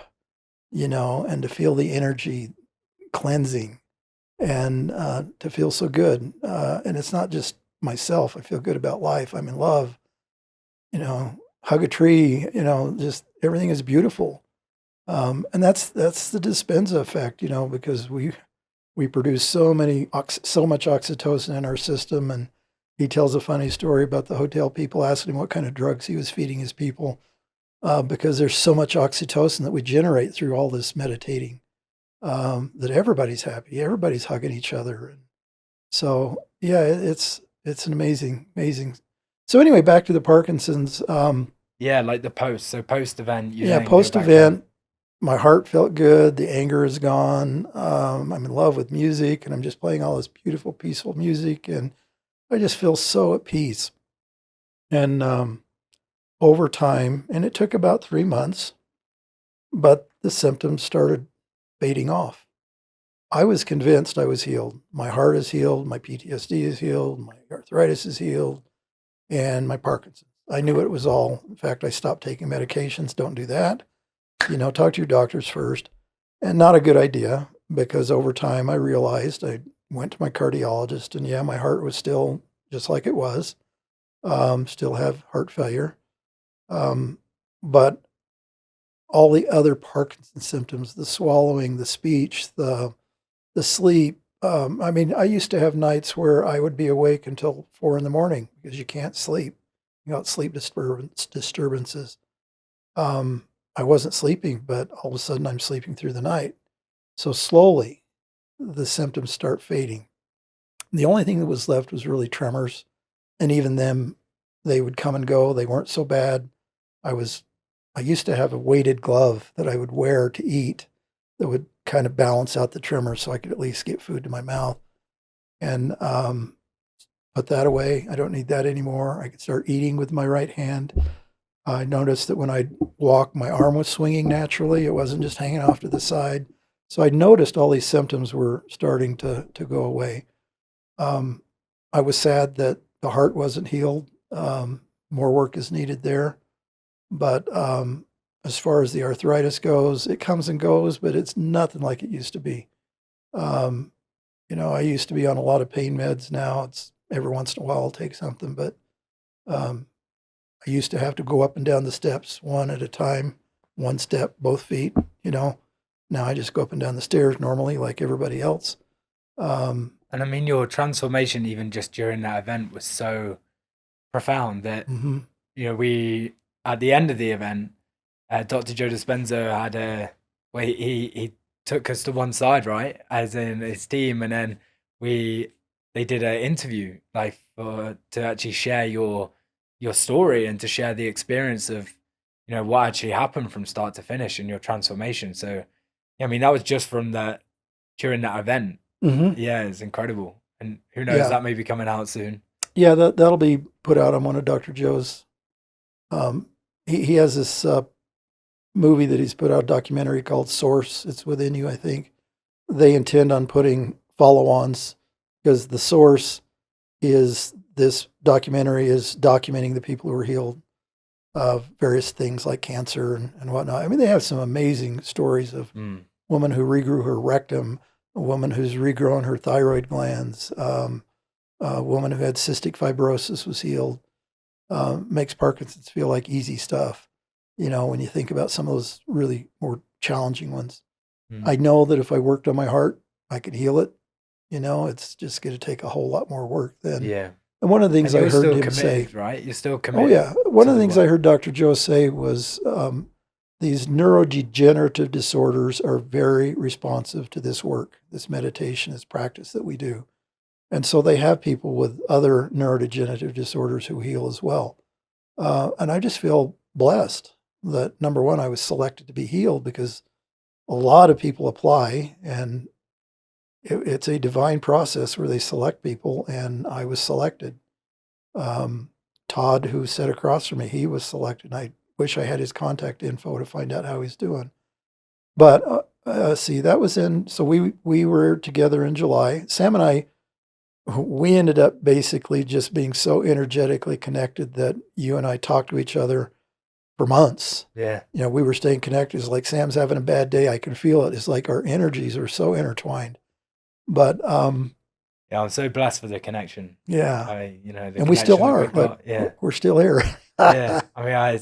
and to feel the energy cleansing and to feel so good. And it's not just myself. I feel good about life. I'm in love, hug a tree, just everything is beautiful. And that's the Dispenza effect, because we produce so much oxytocin in our system. And he tells a funny story about the hotel people asking him what kind of drugs he was feeding his people, because there's so much oxytocin that we generate through all this meditating, that everybody's happy, everybody's hugging each other. And so, yeah, it's an amazing. So anyway, back to the Parkinson's. Yeah, like the post. So post event, you Yeah, then go post back event, my heart felt good. The anger is gone. I'm in love with music, and I'm just playing all this beautiful, peaceful music, and I just feel so at peace. And over time, and it took about 3 months, but the symptoms started fading off. I was convinced I was healed. My heart is healed. My PTSD is healed. My arthritis is healed, and my Parkinson's. I knew it was all. In fact, I stopped taking medications. Don't do that. Talk to your doctors first. And not a good idea, because over time I realized, I went to my cardiologist, and yeah, my heart was still just like it was. Still have heart failure. But all the other Parkinson's symptoms, the swallowing, the speech, the sleep. I used to have nights where I would be awake until 4 a.m. because you can't sleep. You got sleep disturbances. I wasn't sleeping, but all of a sudden I'm sleeping through the night. So slowly the symptoms start fading. The only thing that was left was really tremors. And even them, they would come and go. They weren't so bad. I used to have a weighted glove that I would wear to eat that would kind of balance out the tremors so I could at least get food to my mouth. And put that away. I don't need that anymore. I could start eating with my right hand. I noticed that when I'd walk, my arm was swinging naturally. It wasn't just hanging off to the side. So I noticed all these symptoms were starting to go away. I was sad that the heart wasn't healed. More work is needed there. But as far as the arthritis goes, it comes and goes, but it's nothing like it used to be. I used to be on a lot of pain meds. Now it's every once in a while I'll take something, but I used to have to go up and down the steps one at a time, one step, both feet, Now I just go up and down the stairs normally like everybody else. And I mean, your transformation, even just during that event, was so profound that, mhm. we, at the end of the event, Dr. Joe Dispenza had he took us to one side, right? As in his team. And then they did an interview, like, to actually share your story and to share the experience of, what actually happened from start to finish and your transformation. So, I mean, that was just from during that event. Mhm. Yeah, it's incredible. And who knows, Yeah. that may be coming out soon. Yeah, that'll be put out on one of Dr. Joe's. He has this movie that he's put out, a documentary called Source. It's Within You, I think. They intend on putting follow-ons, because the Source is, this documentary is documenting the people who are healed of various things like cancer and whatnot. I mean, they have some amazing stories of woman who regrew her rectum, a woman who's regrown her thyroid glands, a woman who had cystic fibrosis was healed. Makes Parkinson's feel like easy stuff, when you think about some of those really more challenging ones. I know that if I worked on my heart, I could heal it. It's just going to take a whole lot more work than. Yeah. And one of the things And I you're heard still him say, committed, right? You're still oh committed. yeah, one to of the the things I work. heard Dr. Joe say was, these neurodegenerative disorders are very responsive to this work, this meditation, this practice that we do. And so they have people with other neurodegenerative disorders who heal as well. And I just feel blessed that, number one, I was selected to be healed, because a lot of people apply, and it's a divine process where they select people, and I was selected. Todd, who sat across from me, he was selected. I wish I had his contact info to find out how he's doing. But see, that was so we were together in July. Sam and I, we ended up basically just being so energetically connected that you and I talked to each other for months. Yeah. We were staying connected. It's like Sam's having a bad day. I can feel it. It's like our energies are so intertwined. But Yeah, I'm so blessed for the connection. yeah, The and we still connection that are. we've Like got. Yeah. we're still here. Yeah. I mean,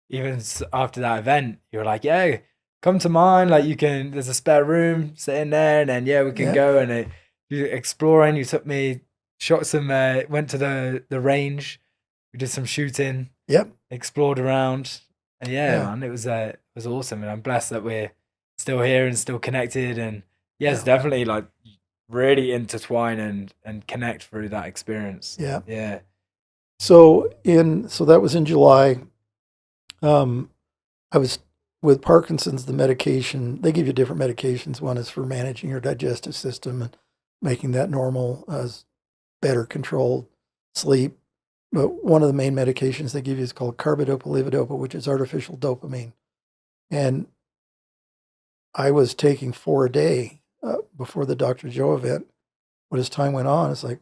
even after that event, you were like, yeah, come to mine. Like there's a spare room, sit in there, and then, yeah, we can Yeah, go. And you exploring, you took me, went to the range. We did some shooting, yep, explored around. And yeah, yeah, man, it was awesome. And I'm blessed that we're still here and still connected. And yes, yeah, definitely like really intertwine and connect through that experience. yeah. Yeah. So that was in July. Um, I was with Parkinson's. The medication, they give you different medications. One is for managing your digestive system and making that normal, better controlled sleep. But one of the main medications they give you is called carbidopa levodopa, which is artificial dopamine. And I was taking 4 a day before the Dr. Joe event. But as time went on, it's like,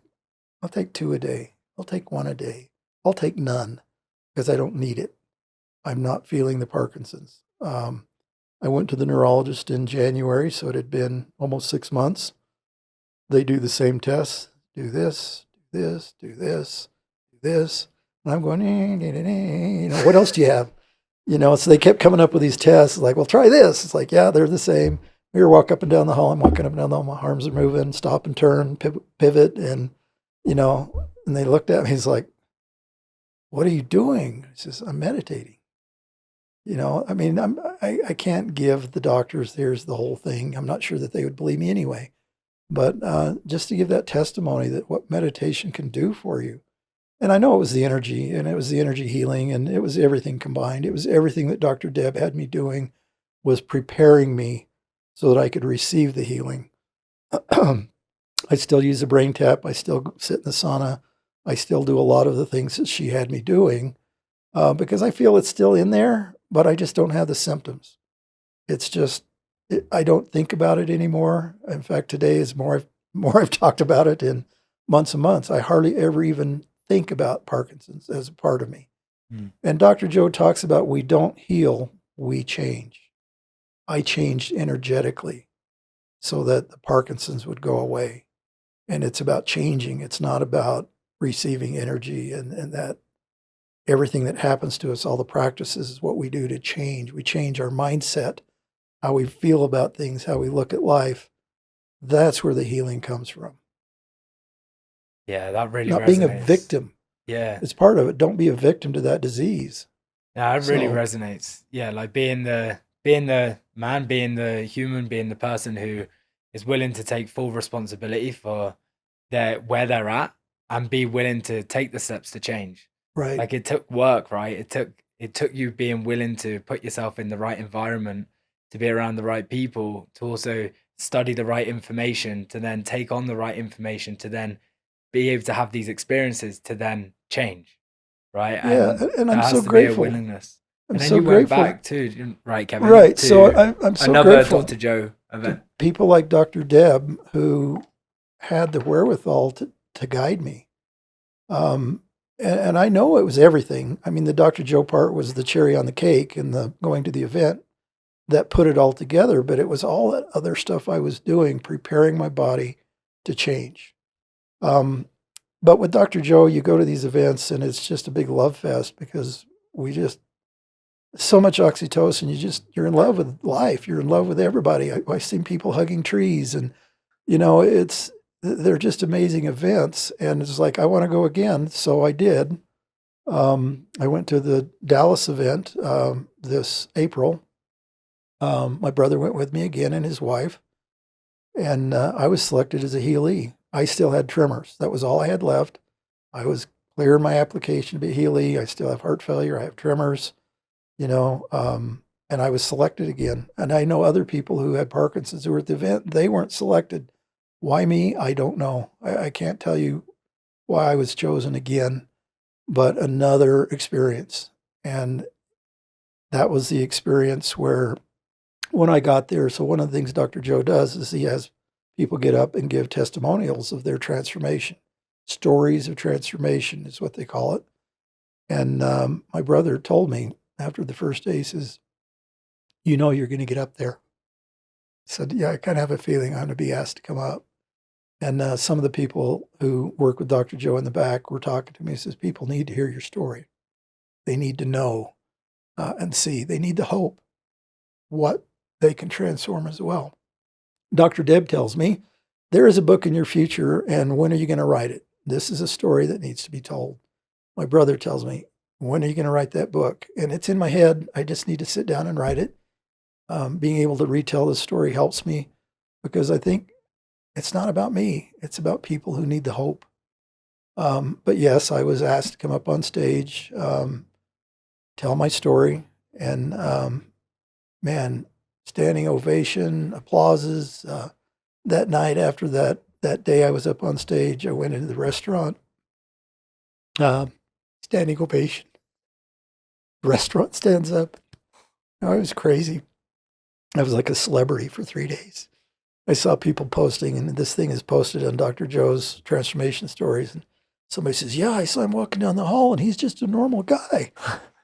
I'll take 2 a day. I'll take 1 a day. I'll take none because I don't need it. I'm not feeling the Parkinson's. I went to the neurologist in January, so it had been almost 6 months. They do the same tests, do this, do this, do this, do this. And I'm going, what else do you have? So they kept coming up with these tests, like, well, try this. It's like, yeah, they're the same. We were walking up and down the hall. I'm walking up and down the hall. My arms are moving, stop and turn, pivot. And, and they looked at me. He's like, what are you doing? I says, I'm meditating. I mean, I can't give the doctors, here's the whole thing. I'm not sure that they would believe me anyway. But just to give that testimony that what meditation can do for you. And I know it was the energy, and it was the energy healing, and it was everything combined. It was everything that Dr. Deb had me doing was preparing me so that I could receive the healing. I still use a brain tap. I still sit in the sauna. I still do a lot of the things that she had me doing because I feel it's still in there, but I just don't have the symptoms. It's just, I don't think about it anymore. In fact, today is more I've talked about it in months and months. I hardly ever even think about Parkinson's as a part of me. Mm. And Dr. Joe talks about we don't heal, we change. I changed energetically so that the Parkinson's would go away. And it's about changing. It's not about receiving energy and that everything that happens to us, all the practices is what we do to change. We change our mindset, how we feel about things, how we look at life. That's where the healing comes from. Yeah, that really Not resonates. being a victim. Yeah. It's part of it. Don't be a victim to that disease. Yeah, it really resonates. Yeah, like being the man, being the human, being the person who is willing to take full responsibility for where they're at and be willing to take the steps to change. Right. Like it took work, right? It took you being willing to put yourself in the right environment, to be around the right people, to also study the right information, to then take on the right information, to then be able to have these experiences, to then change, right? Yeah, And and there I'm has so to be a grateful. willingness. I'm And then so you went grateful. back to, right, Kevin? Right. To So I'm so another grateful Dr. Joe to event. people like Dr. Deb who had the wherewithal to guide me. And I know it was everything. I mean, the Dr. Joe part was the cherry on the cake and the going to the event that put it all together, but it was all that other stuff I was doing, preparing my body to change. But with Dr. Joe, you go to these events and it's just a big love fest because we just, so much oxytocin, you're in love with life. You're in love with everybody. I've seen people hugging trees and, they're just amazing events. And it's like, I want to go again. So I did. I went to the Dallas event this April. My brother went with me again and his wife. And I was selected as a Healee. I still had tremors. That was all I had left. I was clear in my application to be Healee. I still have heart failure. I have tremors, and I was selected again. And I know other people who had Parkinson's who were at the event. They weren't selected. Why me? I don't know. I can't tell you why I was chosen again, but another experience. And that was the experience where when I got there, so one of the things Dr. Joe does is he has people get up and give testimonials of their transformation. Stories of transformation is what they call it. And my brother told me after the first day, he says, you're going to get up there. I said, yeah, I kind of have a feeling I'm going to be asked to come up. And some of the people who work with Dr. Joe in the back were talking to me. He says, people need to hear your story. They need to know and see. They need to hope what they can transform as well. Dr. Deb tells me, there is a book in your future, and when are you going to write it? This is a story that needs to be told. My brother tells me, when are you going to write that book? And it's in my head. I just need to sit down and write it. Being able to retell the story helps me because I think it's not about me. It's about people who need the hope. But yes, I was asked to come up on stage, tell my story, and man, standing ovation, applauses. That night after that day I was up on stage, I went into the restaurant, standing ovation. The restaurant stands up. Oh, it was crazy. I was like a celebrity for 3 days. I saw people posting, and this thing is posted on Dr. Joe's transformation stories. And somebody says, yeah, I saw him walking down the hall and he's just a normal guy.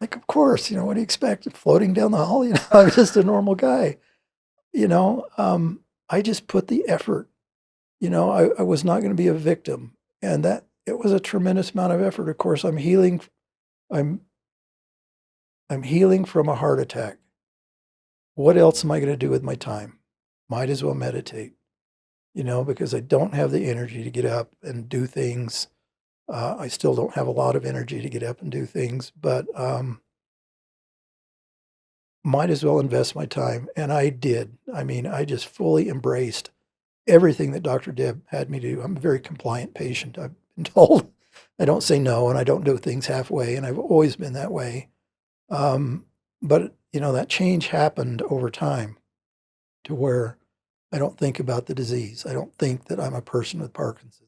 Like, of course, what do you expect? Floating down the hall, I'm just a normal guy. I just put the effort. I was not going to be a victim. And that it was a tremendous amount of effort. Of course, I'm healing. I'm healing from a heart attack. What else am I going to do with my time? Might as well meditate, because I don't have the energy to get up and do things. I still don't have a lot of energy to get up and do things, but might as well invest my time. And I did. I just fully embraced everything that Dr. Deb had me do. I'm a very compliant patient. I've been told I don't say no and I don't do things halfway, and I've always been that way. But, that change happened over time to where I don't think about the disease. I don't think that I'm a person with Parkinson.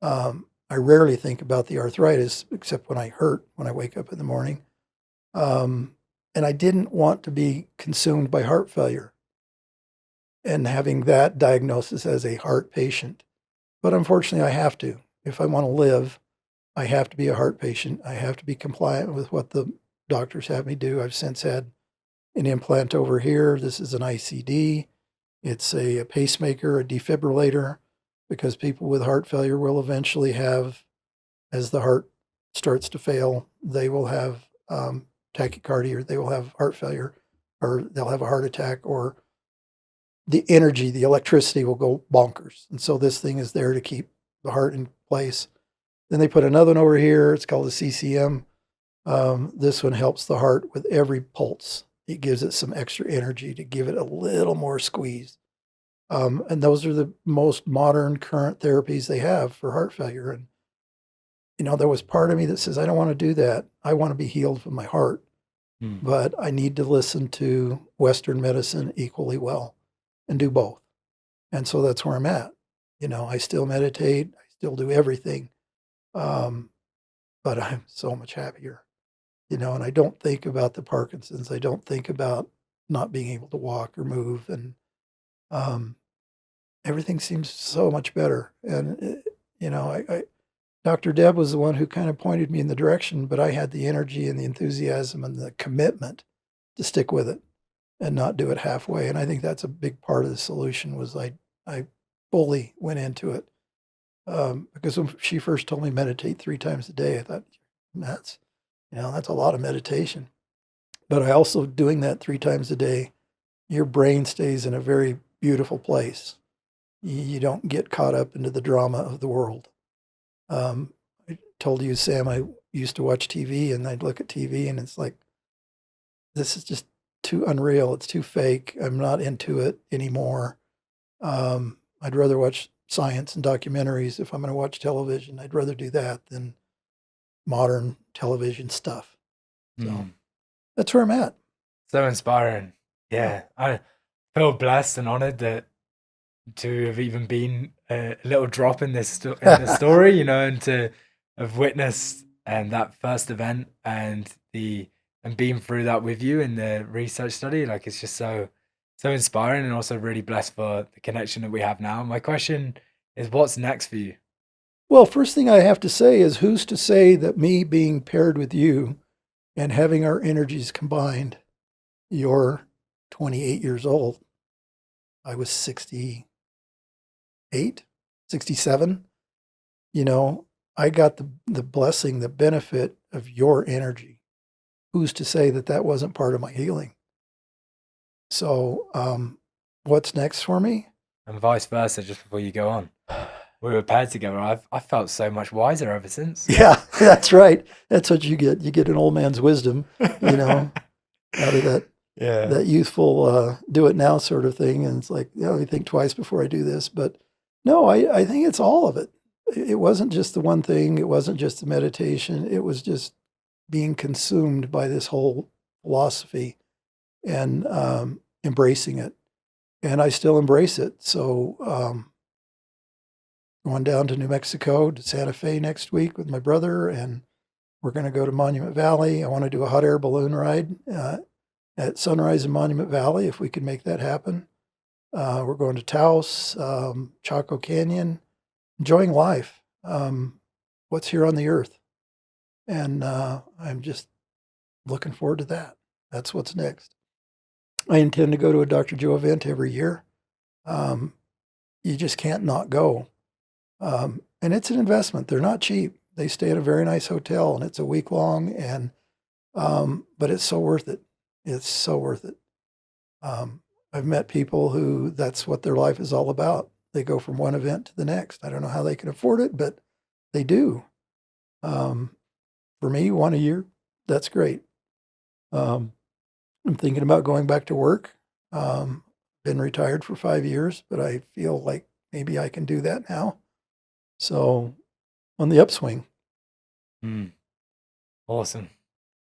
I rarely think about the arthritis, except when I wake up in the morning. And I didn't want to be consumed by heart failure and having that diagnosis as a heart patient. But unfortunately, I have to. If I want to live, I have to be a heart patient. I have to be compliant with what the doctors have me do. I've since had an implant over here. This is an ICD. It's a pacemaker, a defibrillator, because people with heart failure will eventually have, as the heart starts to fail, they will have tachycardia, or they will have heart failure, or they'll have a heart attack, or the energy, the electricity will go bonkers. And so this thing is there to keep the heart in place. Then they put another one over here. It's called a CCM. This one helps the heart with every pulse. It gives it some extra energy to give it a little more squeeze. And those are the most modern current therapies they have for heart failure. And, there was part of me that says, I don't want to do that. I want to be healed from my heart, but I need to listen to Western medicine equally well and do both. And so that's where I'm at. I still meditate. I still do everything. But I'm so much happier, and I don't think about the Parkinson's. I don't think about not being able to walk or move. And everything seems so much better. And, Dr. Deb was the one who kind of pointed me in the direction, but I had the energy and the enthusiasm and the commitment to stick with it and not do it halfway. And I think that's a big part of the solution was I fully went into it. Because when she first told me meditate 3 times a day, I thought, that's a lot of meditation. But I also, doing that 3 times a day, your brain stays in a very beautiful place. You don't get caught up into the drama of the world. I told you, Sam, I used to watch TV, and I'd look at TV and it's like, this is just too unreal. It's too fake. I'm not into it anymore. I'd rather watch science and documentaries. If I'm going to watch television, I'd rather do that than modern television stuff. So that's where I'm at. So inspiring. Yeah. I feel blessed and honored to have even been a little drop in this in the story, and to have witnessed that first event and been through that with you in the research study. Like, it's just so inspiring, and also really blessed for the connection that we have now. My question is, what's next for you? Well, first thing I have to say is, who's to say that me being paired with you and having our energies combined, you're 28 years old. I was 68. 67, you know, I got the blessing, the benefit of your energy. Who's to say that that wasn't part of my healing? So, what's next for me? And vice versa, just before you go on. We were paired together. I felt so much wiser ever since. Yeah, that's right. That's what you get. You get an old man's wisdom, you know, out of that Yeah. that youthful do it now sort of thing. And it's like, I think twice before I do this. But no, I think it's all of it. It wasn't just the one thing. It wasn't just the meditation. It was just being consumed by this whole philosophy and embracing it. And I still embrace it. So going down to New Mexico, to Santa Fe next week with my brother, and we're going to go to Monument Valley. I want to do a hot air balloon ride at sunrise in Monument Valley, if we can make that happen. We're going to Taos, Chaco Canyon, enjoying life, what's here on the earth. And I'm just looking forward to that. That's what's next. I intend to go to a Dr. Joe event every year. You just can't not go. And it's an investment. They're not cheap. They stay in a very nice hotel, and it's a week long, and but it's so worth it. It's so worth it. I've met people who that's what their life is all about. They go from one event to the next. I don't know how they can afford it, but they do. For me, one a year, that's great. I'm thinking about going back to work. Been retired for 5 years, but I feel like maybe I can do that now. So on the upswing. Awesome.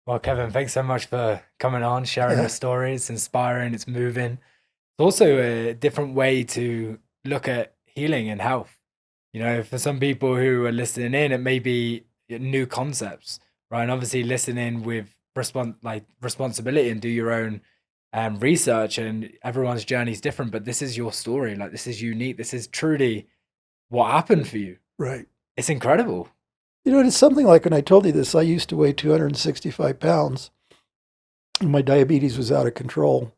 Well, Kevan, thanks so much for coming on, sharing Yeah. the story. It's inspiring, it's moving. It's also a different way to look at healing and health. You know, for some people who are listening in, it may be new concepts, right? And obviously listening with responsibility and do your own research, and everyone's journey is different, but this is your story. Like, this is unique. This is truly what happened for you. Right. It's incredible. You know, it's something like when I told you this, I used to weigh 265 pounds and my diabetes was out of control.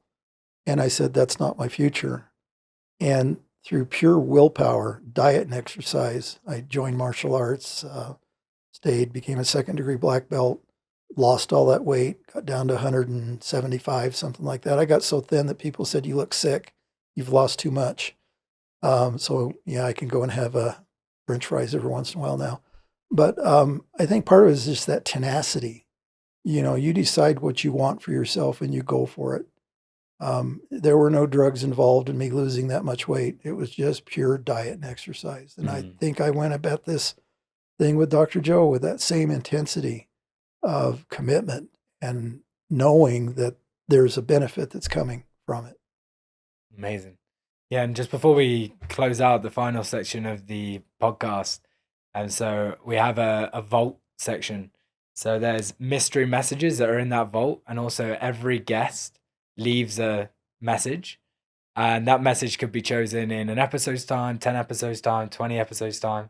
And I said, that's not my future. And through pure willpower, diet and exercise, I joined martial arts, became a second-degree black belt, lost all that weight, got down to 175, something like that. I got so thin that people said, you look sick. You've lost too much. So, yeah, I can go and have French fries every once in a while now. But I think part of it is just that tenacity. You know, you decide what you want for yourself and you go for it. There were no drugs involved in me losing that much weight. It was just pure diet and exercise. And I think I went about this thing with Dr. Joe with that same intensity of commitment and knowing that there's a benefit that's coming from it. Amazing. Yeah, and just before we close out the final section of the podcast, and so we have a vault section. So there's mystery messages that are in that vault, and also every guest leaves a message, and that message could be chosen in an episode's time, 10 episodes time, 20 episodes time.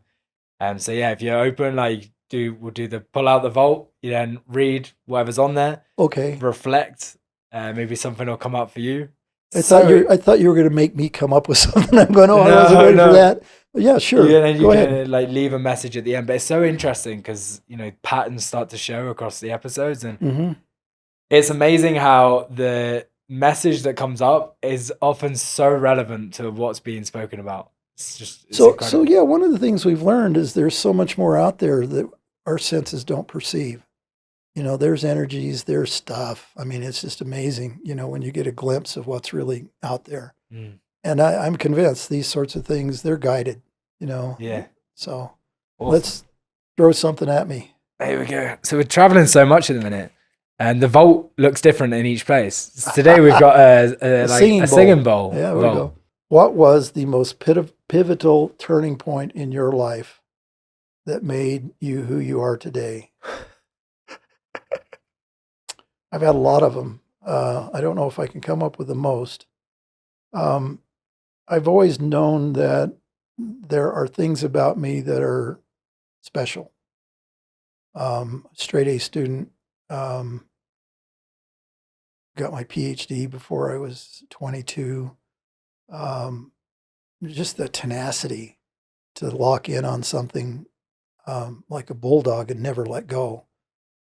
And so yeah, if you're open, we'll do the pull out the vault, you then read whatever's on there, Okay. reflect, maybe something will come up for you. I thought you were going to make me come up with something. I'm going, I wasn't ready for that. But yeah, sure. Yeah, then you Go can ahead. leave a message at the end. But it's so interesting because patterns start to show across the episodes, and it's amazing how the message that comes up is often so relevant to what's being spoken about. It's incredible. So yeah, one of the things we've learned is there's so much more out there that our senses don't perceive. You know, there's energies, there's stuff. I mean, it's just amazing, when you get a glimpse of what's really out there. And I'm convinced these sorts of things, they're guided, Yeah. So Awesome. Let's throw something at me. There we go. So we're traveling so much at the minute, and the vault looks different in each place. Today we've got a singing bowl. Yeah, there we go. What was the most pivotal turning point in your life that made you who you are today? I've had a lot of them. I don't know if I can come up with the most. I've always known that there are things about me that are special. Straight A student, got my PhD before I was 22. Just the tenacity to lock in on something like a bulldog and never let go.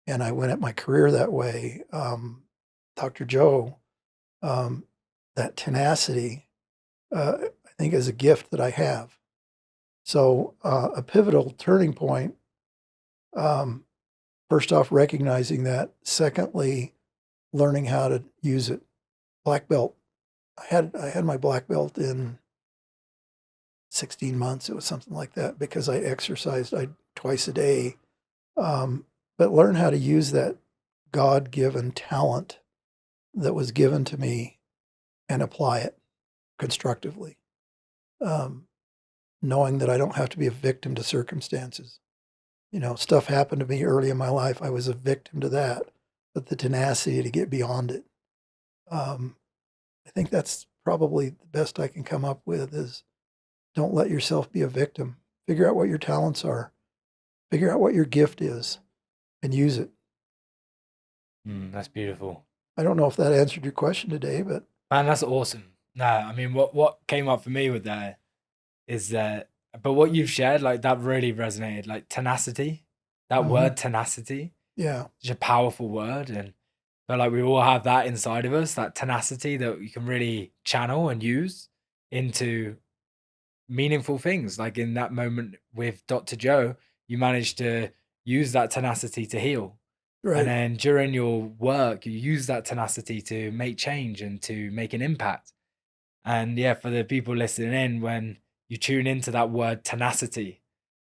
And I went at my career that way. Dr. Joe, that tenacity, I think, is a gift that I have. So a pivotal turning point, first off, recognizing that. Secondly, learning how to use it. Black belt. I had my black belt in 16 months. It was something like that because I exercised twice a day. But learn how to use that God-given talent that was given to me and apply it constructively. Knowing that I don't have to be a victim to circumstances. Stuff happened to me early in my life. I was a victim to that, but the tenacity to get beyond it. I think that's probably the best I can come up with is don't let yourself be a victim. Figure out what your talents are. Figure out what your gift is and use it. That's beautiful. I don't know if that answered your question today, but Man, that's awesome. No, I mean, what came up for me with that is that, but what you've shared, like that really resonated, like tenacity, that word tenacity, yeah, such a powerful word. And but like we all have that inside of us, that tenacity that you can really channel and use into meaningful things. Like in that moment with Dr. Joe, you managed to use that tenacity to heal. And right. then during your work, you use that tenacity to make change and to make an impact. And yeah, for the people listening in, when you tune into that word tenacity,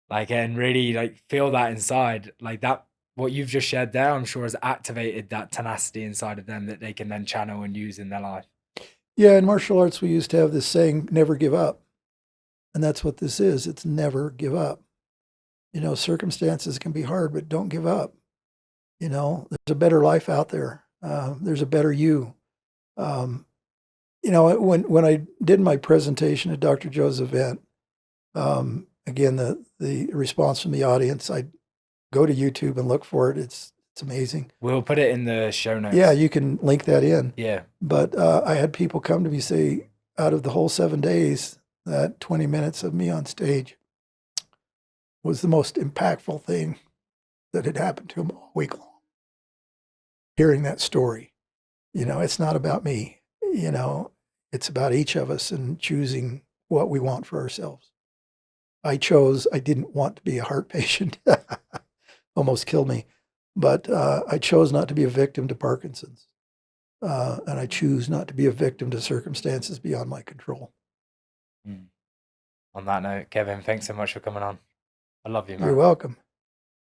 like, and really like feel that inside, like that, what you've just shared there, I'm sure has activated that tenacity inside of them that they can then channel and use in their life. Yeah, in martial arts, we used to have this saying, never give up. And that's what this is. It's never give up. Circumstances can be hard, but don't give up. There's a better life out there. There's a better you. When I did my presentation at Dr. Joe's event, again, the response from the audience, I go to YouTube and look for it. It's amazing. We'll put it in the show notes. Yeah, you can link that in. Yeah. But I had people come to me say, out of the whole 7 days, that 20 minutes of me on stage was the most impactful thing that had happened to them all week long. Hearing that story, it's not about me, it's about each of us and choosing what we want for ourselves. I didn't want to be a heart patient, almost killed me, but I chose not to be a victim to Parkinson's. And I choose not to be a victim to circumstances beyond my control. On that note, Kevan, thanks so much for coming on. I love you, man. You're welcome.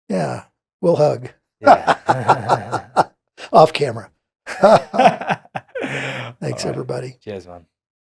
Yeah, we'll hug. Yeah. Off camera. Thanks, All right. everybody. Cheers, man.